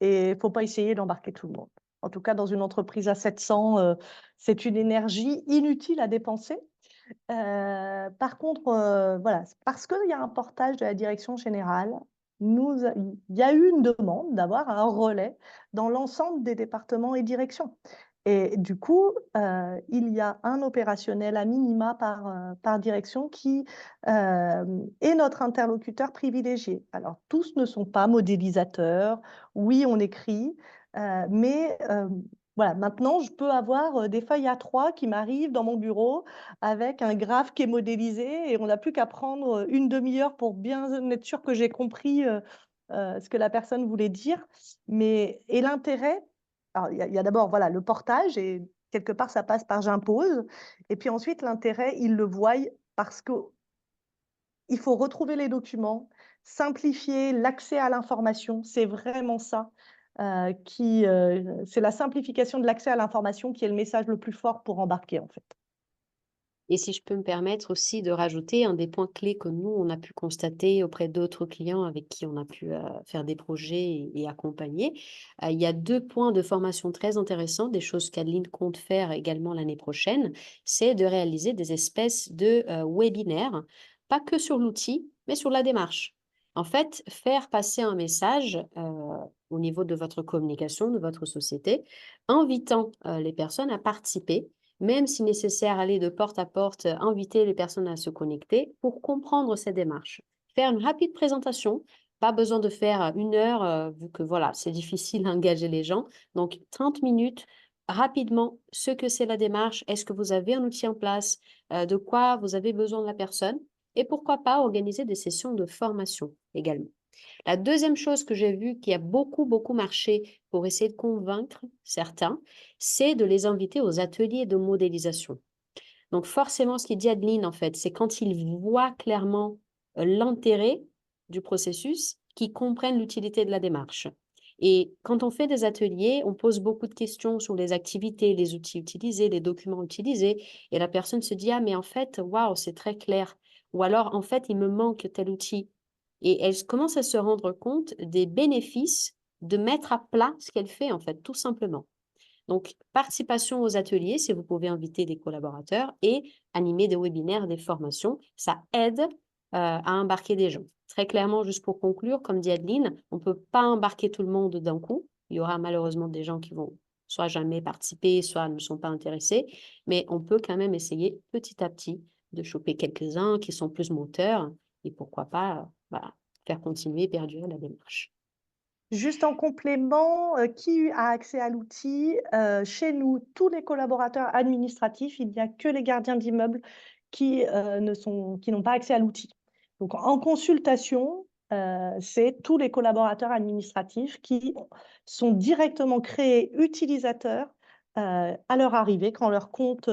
et il ne faut pas essayer d'embarquer tout le monde. En tout cas, dans une entreprise à 700, c'est une énergie inutile à dépenser. Par contre, voilà, parce qu'il y a un portage de la direction générale, il y a eu une demande d'avoir un relais dans l'ensemble des départements et directions. Et du coup, il y a un opérationnel à minima par direction qui est notre interlocuteur privilégié. Alors, tous ne sont pas modélisateurs. Oui, on écrit, mais voilà, maintenant, je peux avoir des feuilles A3 qui m'arrivent dans mon bureau avec un graphe qui est modélisé et on n'a plus qu'à prendre une demi-heure pour bien être sûr que j'ai compris ce que la personne voulait dire. Et l'intérêt, alors il y a d'abord voilà, le portage et quelque part ça passe par j'impose. Et puis ensuite, l'intérêt, ils le voient parce qu'il faut retrouver les documents, simplifier l'accès à l'information. C'est vraiment ça. C'est la simplification de l'accès à l'information qui est le message le plus fort pour embarquer en fait. Et si je peux me permettre aussi de rajouter un des points clés que nous, on a pu constater auprès d'autres clients avec qui on a pu faire des projets et accompagner, il y a deux points de formation très intéressants, des choses qu'Adeline compte faire également l'année prochaine, c'est de réaliser des espèces de webinaires, pas que sur l'outil, mais sur la démarche. En fait, faire passer un message au niveau de votre communication, de votre société, invitant les personnes à participer même si nécessaire, aller de porte à porte, inviter les personnes à se connecter pour comprendre ces démarches. Faire une rapide présentation Pas besoin de faire 1 heure, vu que voilà, c'est difficile d'engager les gens. Donc 30 minutes, rapidement, ce que c'est la démarche, est-ce que vous avez un outil en place, de quoi vous avez besoin de la personne et pourquoi pas organiser des sessions de formation également. La deuxième chose que j'ai vue qui a beaucoup, beaucoup marché pour essayer de convaincre certains, c'est de les inviter aux ateliers de modélisation. Donc forcément, ce qu'il dit Adeline, en fait, c'est quand ils voient clairement l'intérêt du processus, qu'ils comprennent l'utilité de la démarche. Et quand on fait des ateliers, on pose beaucoup de questions sur les activités, les outils utilisés, les documents utilisés, et la personne se dit, ah, mais en fait, waouh, c'est très clair. Ou alors, en fait, il me manque tel outil. Et elle commence à se rendre compte des bénéfices de mettre à plat ce qu'elle fait, en fait, tout simplement. Donc, participation aux ateliers, si vous pouvez inviter des collaborateurs et animer des webinaires, des formations, ça aide à embarquer des gens. Très clairement, juste pour conclure, comme dit Adeline, on ne peut pas embarquer tout le monde d'un coup. Il y aura malheureusement des gens qui vont soit jamais participer, soit ne sont pas intéressés, mais on peut quand même essayer petit à petit de choper quelques-uns qui sont plus moteurs et pourquoi pas voilà, faire continuer et perdurer la démarche. Juste en complément, qui a accès à l'outil? Chez nous, tous les collaborateurs administratifs, il n'y a que les gardiens d'immeubles qui n'ont pas accès à l'outil. Donc en consultation, c'est tous les collaborateurs administratifs qui sont directement créés utilisateurs, à leur arrivée. Quand leur compte,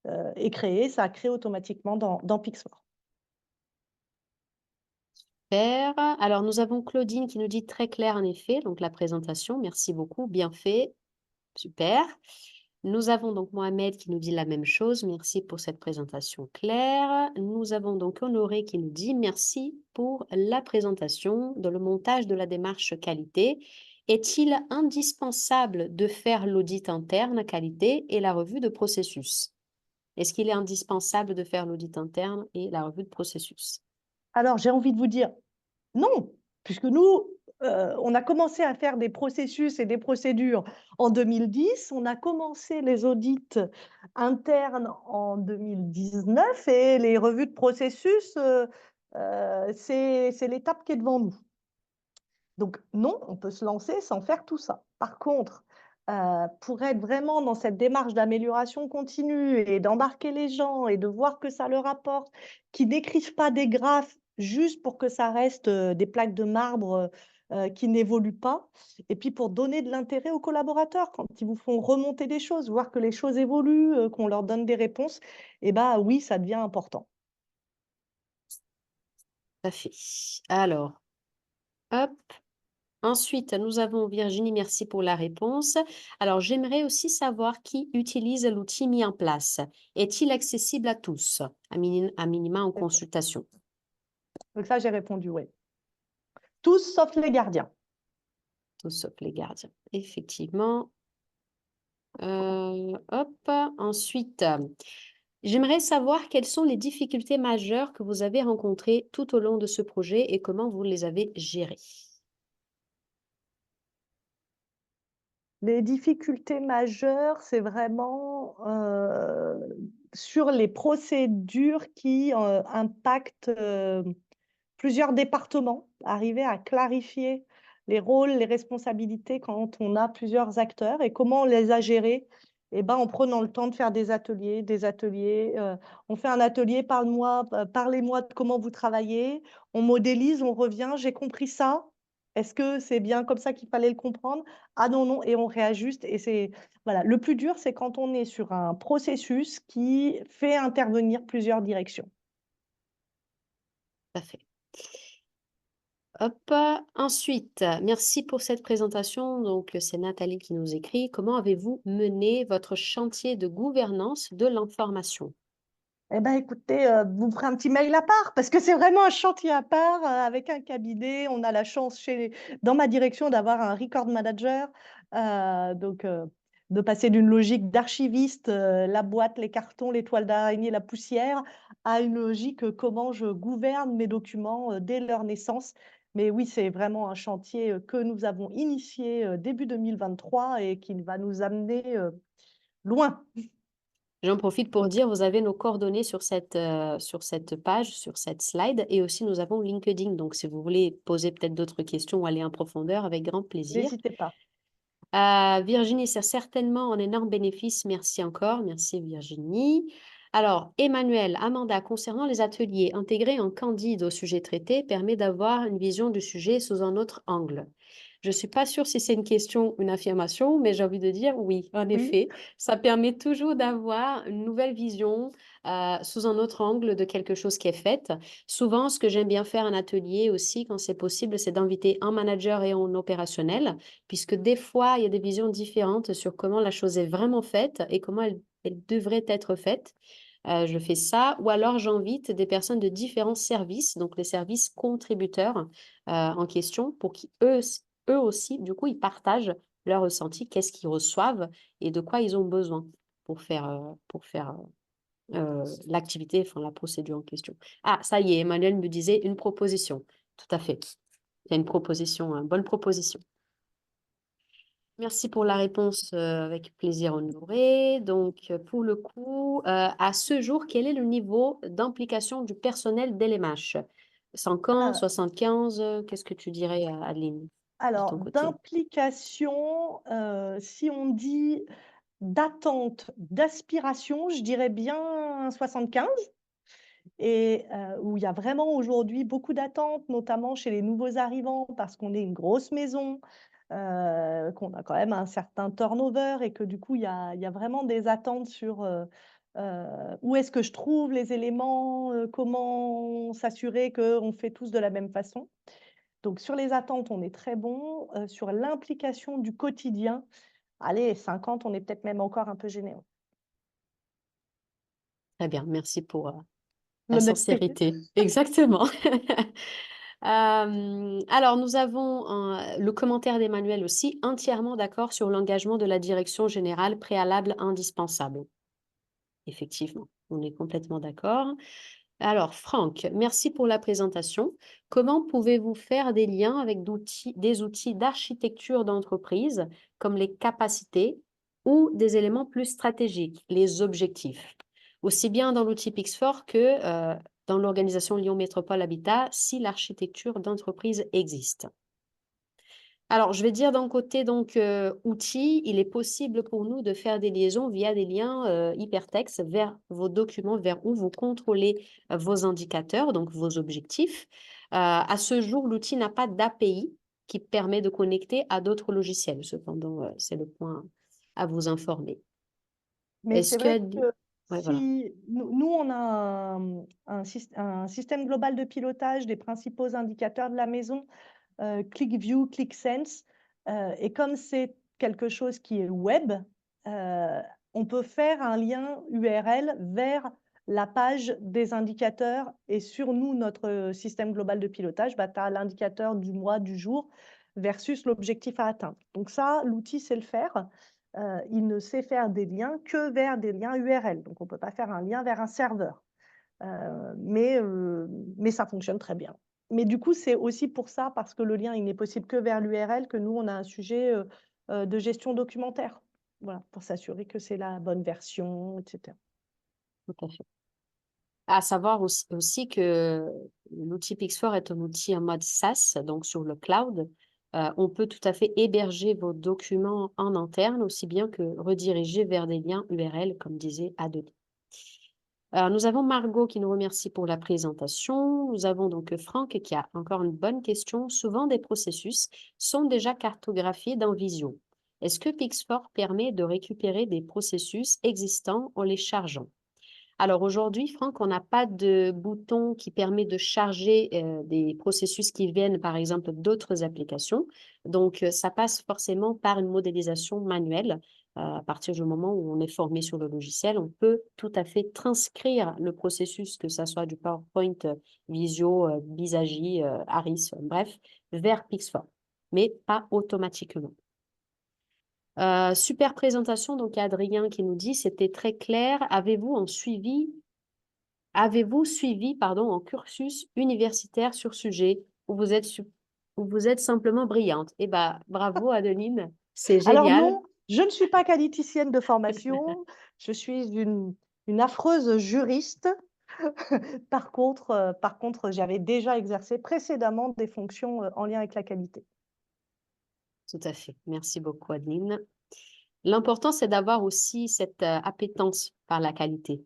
est créé, ça crée automatiquement dans Pixfor. Super. Alors, nous avons Claudine qui nous dit très clair en effet, donc la présentation, merci beaucoup, bien fait, super. Nous avons donc Mohamed qui nous dit la même chose, merci pour cette présentation claire. Nous avons donc Honoré qui nous dit merci pour la présentation, dans le montage de la démarche qualité. Est-il indispensable de faire l'audit interne qualité et la revue de processus? Est-ce qu'il est indispensable de faire l'audit interne et la revue de processus? Alors, j'ai envie de vous dire non, puisque nous, on a commencé à faire des processus et des procédures en 2010. On a commencé les audits internes en 2019 et les revues de processus, c'est l'étape qui est devant nous. Donc non, on peut se lancer sans faire tout ça. Par contre, pour être vraiment dans cette démarche d'amélioration continue et d'embarquer les gens et de voir que ça leur apporte, qu'ils n'écrivent pas des graphes juste pour que ça reste des plaques de marbre qui n'évoluent pas, et puis pour donner de l'intérêt aux collaborateurs, quand ils vous font remonter des choses, voir que les choses évoluent, qu'on leur donne des réponses, et bah oui, ça devient important. Tout à fait. Alors, hop. Ensuite, nous avons Virginie, merci pour la réponse. Alors, j'aimerais aussi savoir qui utilise l'outil mis en place. Est-il accessible à tous, à minima en consultation? Donc ça, j'ai répondu oui. Tous sauf les gardiens. Tous sauf les gardiens. Effectivement. Hop. Ensuite, j'aimerais savoir quelles sont les difficultés majeures que vous avez rencontrées tout au long de ce projet et comment vous les avez gérées. Les difficultés majeures, c'est vraiment sur les procédures qui impactent plusieurs départements, arriver à clarifier les rôles, les responsabilités quand on a plusieurs acteurs et comment on les a gérés. Eh ben, en prenant le temps de faire des ateliers, on fait un atelier, parlez-moi de comment vous travaillez, on modélise, on revient, j'ai compris ça. Est-ce que c'est bien comme ça qu'il fallait le comprendre? Ah non, non, et on réajuste. Et c'est voilà, le plus dur, c'est quand on est sur un processus qui fait intervenir plusieurs directions. Parfait. Hop. Ensuite, merci pour cette présentation. Donc, c'est Nathalie qui nous écrit. Comment avez-vous mené votre chantier de gouvernance de l'information? Eh ben, écoutez, vous me ferez un petit mail à part, parce que c'est vraiment un chantier à part, avec un cabinet. On a la chance dans ma direction d'avoir un record manager, donc de passer d'une logique d'archiviste, la boîte, les cartons, les toiles d'araignée, la poussière, à une logique comment je gouverne mes documents dès leur naissance. Mais oui, c'est vraiment un chantier que nous avons initié début 2023 et qui va nous amener loin. J'en profite pour dire, vous avez nos coordonnées sur cette page, sur cette slide, et aussi nous avons LinkedIn. Donc, si vous voulez poser peut-être d'autres questions ou aller en profondeur, avec grand plaisir. N'hésitez pas. Virginie, c'est certainement un énorme bénéfice. Merci encore. Merci Virginie. Alors, Emmanuel, Amanda, concernant les ateliers, intégrer un candide au sujet traité permet d'avoir une vision du sujet sous un autre angle. Je ne suis pas sûre si c'est une question ou une affirmation, mais j'ai envie de dire oui, en Oui, effet, ça permet toujours d'avoir une nouvelle vision sous un autre angle de quelque chose qui est fait. Souvent, ce que j'aime bien faire en atelier aussi, quand c'est possible, c'est d'inviter un manager et un opérationnel, puisque des fois, il y a des visions différentes sur comment la chose est vraiment faite et comment elle devrait être faite. Je fais ça, ou alors j'invite des personnes de différents services, donc les services contributeurs en question, pour eux aussi, du coup, ils partagent leur ressenti, qu'est-ce qu'ils reçoivent et de quoi ils ont besoin pour faire l'activité, enfin la procédure en question. Ah, ça y est, Emmanuel me disait une proposition. Tout à fait. Il y a une proposition, une bonne proposition. Merci pour la réponse, avec plaisir honoré. Donc, pour le coup, à ce jour, quel est le niveau d'implication du personnel d'LMH? 50, Euh, 75, qu'est-ce que tu dirais, Adeline, de alors, ton côté? d'implication, si on dit d'attente, d'aspiration, je dirais bien 75. Et où il y a vraiment aujourd'hui beaucoup d'attentes, notamment chez les nouveaux arrivants, parce qu'on est une grosse maison, qu'on a quand même un certain turnover et que du coup, il y a vraiment des attentes sur où est-ce que je trouve les éléments, comment s'assurer qu'on fait tous de la même façon. Donc, sur les attentes, on est très bon. Sur l'implication du quotidien, allez, 50, on est peut-être même encore un peu généreux. Très bien, merci pour la L'honnêteté. sincérité. Exactement. Alors, nous avons le commentaire d'Emmanuel aussi, entièrement d'accord sur l'engagement de la direction générale préalable indispensable. Effectivement, on est complètement d'accord. Alors, Franck, merci pour la présentation. Comment pouvez-vous faire des liens avec des outils d'architecture d'entreprise comme les capacités ou des éléments plus stratégiques, les objectifs, aussi bien dans l'outil Pixfor que dans l'organisation Lyon Métropole Habitat, si l'architecture d'entreprise existe? Alors, je vais dire d'un côté, donc, outils, il est possible pour nous de faire des liaisons via des liens hypertextes vers vos documents, vers où vous contrôlez vos indicateurs, donc vos objectifs. À ce jour, l'outil n'a pas d'API qui permet de connecter à d'autres logiciels. Cependant, c'est le point à vous informer. Mais Est-ce c'est que... vrai que Ouais, voilà. si nous, on a un système global de pilotage des principaux indicateurs de la maison, ClickView, ClickSense, et comme c'est quelque chose qui est web, on peut faire un lien URL vers la page des indicateurs et sur nous, notre système global de pilotage, bah, tu as l'indicateur du mois, du jour versus l'objectif à atteindre. Donc ça, l'outil sait le faire. Il ne sait faire des liens que vers des liens URL. Donc, on ne peut pas faire un lien vers un serveur. Mais ça fonctionne très bien. Mais du coup, c'est aussi pour ça, parce que le lien, il n'est possible que vers l'URL, que nous, on a un sujet de gestion documentaire. Voilà, pour s'assurer que c'est la bonne version, etc. Tout à fait. À savoir aussi que l'outil Pixfor est un outil en mode SaaS, donc sur le cloud. On peut tout à fait héberger vos documents en interne, aussi bien que rediriger vers des liens URL, comme disait Adeline. Nous avons Margot qui nous remercie pour la présentation. Nous avons donc Franck qui a encore une bonne question. Souvent, des processus sont déjà cartographiés dans Visio. Est-ce que Pixfor permet de récupérer des processus existants en les chargeant? Alors aujourd'hui, Franck, on n'a pas de bouton qui permet de charger des processus qui viennent, par exemple, d'autres applications. Donc, ça passe forcément par une modélisation manuelle. À partir du moment où on est formé sur le logiciel, on peut tout à fait transcrire le processus, que ça soit du PowerPoint, Visio, Visagi, Harris, bref, vers Pixfor, mais pas automatiquement. Super présentation, donc il y a Adrien qui nous dit, c'était très clair. Avez-vous suivi, pardon, un cursus universitaire sur sujet où vous êtes simplement brillante? Eh bien, bravo Adeline, c'est Alors génial. non, je ne suis pas qualiticienne de formation. Je suis une affreuse juriste. Par contre, j'avais déjà exercé précédemment des fonctions, en lien avec la qualité. Tout à fait. Merci beaucoup, Adeline. L'important, c'est d'avoir aussi cette appétence par la qualité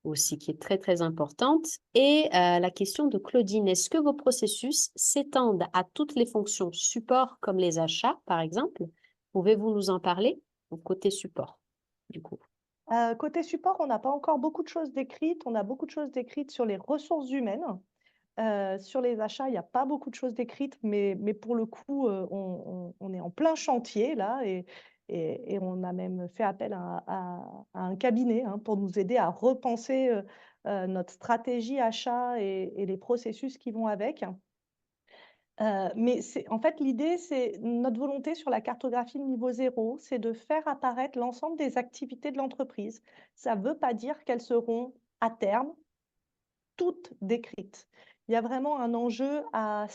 aussi, qui est très, très importante. Et la question de Claudine, est-ce que vos processus s'étendent à toutes les fonctions support comme les achats, par exemple? Pouvez-vous nous en parler au côté support, du coup? Côté support, on n'a pas encore beaucoup de choses décrites. On a beaucoup de choses décrites sur les ressources humaines. Sur les achats, il n'y a pas beaucoup de choses décrites, mais pour le coup, on est en plein chantier là et on a même fait appel à un cabinet, hein, pour nous aider à repenser, notre stratégie achat et les processus qui vont avec. Mais en fait, l'idée, c'est notre volonté sur la cartographie de niveau zéro, c'est de faire apparaître l'ensemble des activités de l'entreprise. Ça ne veut pas dire qu'elles seront à terme toutes décrites. Il y a vraiment un enjeu à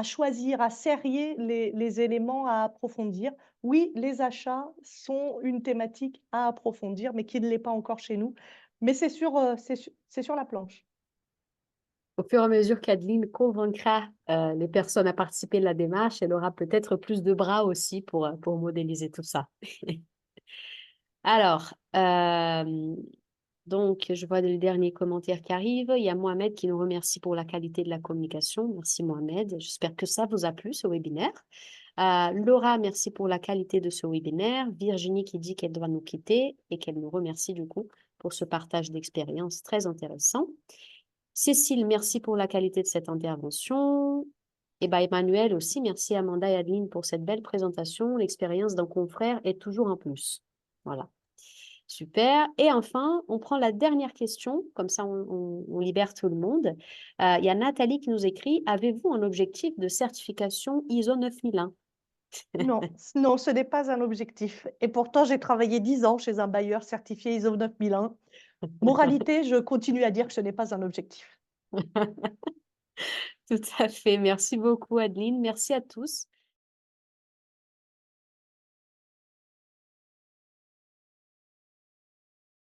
choisir, à serrer les éléments à approfondir. Oui, les achats sont une thématique à approfondir, mais qui ne l'est pas encore chez nous. Mais c'est sur la planche. Au fur et à mesure qu'Adeline convaincra les personnes à participer de la démarche, elle aura peut-être plus de bras aussi pour modéliser tout ça. Alors, donc, je vois le dernier commentaire qui arrive. Il y a Mohamed qui nous remercie pour la qualité de la communication. Merci Mohamed. J'espère que ça vous a plu, ce webinaire. Laura, merci pour la qualité de ce webinaire. Virginie qui dit qu'elle doit nous quitter et qu'elle nous remercie du coup pour ce partage d'expérience très intéressant. Cécile, merci pour la qualité de cette intervention. Et bien, Emmanuel aussi, merci Amanda et Adeline pour cette belle présentation. L'expérience d'un confrère est toujours un plus. Voilà. Super. Et enfin, on prend la dernière question, comme ça on libère tout le monde. Il y a Nathalie qui nous écrit, avez-vous un objectif de certification ISO 9001? Non, non, ce n'est pas un objectif. Et pourtant, j'ai travaillé 10 ans chez un bailleur certifié ISO 9001. Moralité, je continue à dire que ce n'est pas un objectif. Tout à fait. Merci beaucoup, Adeline. Merci à tous.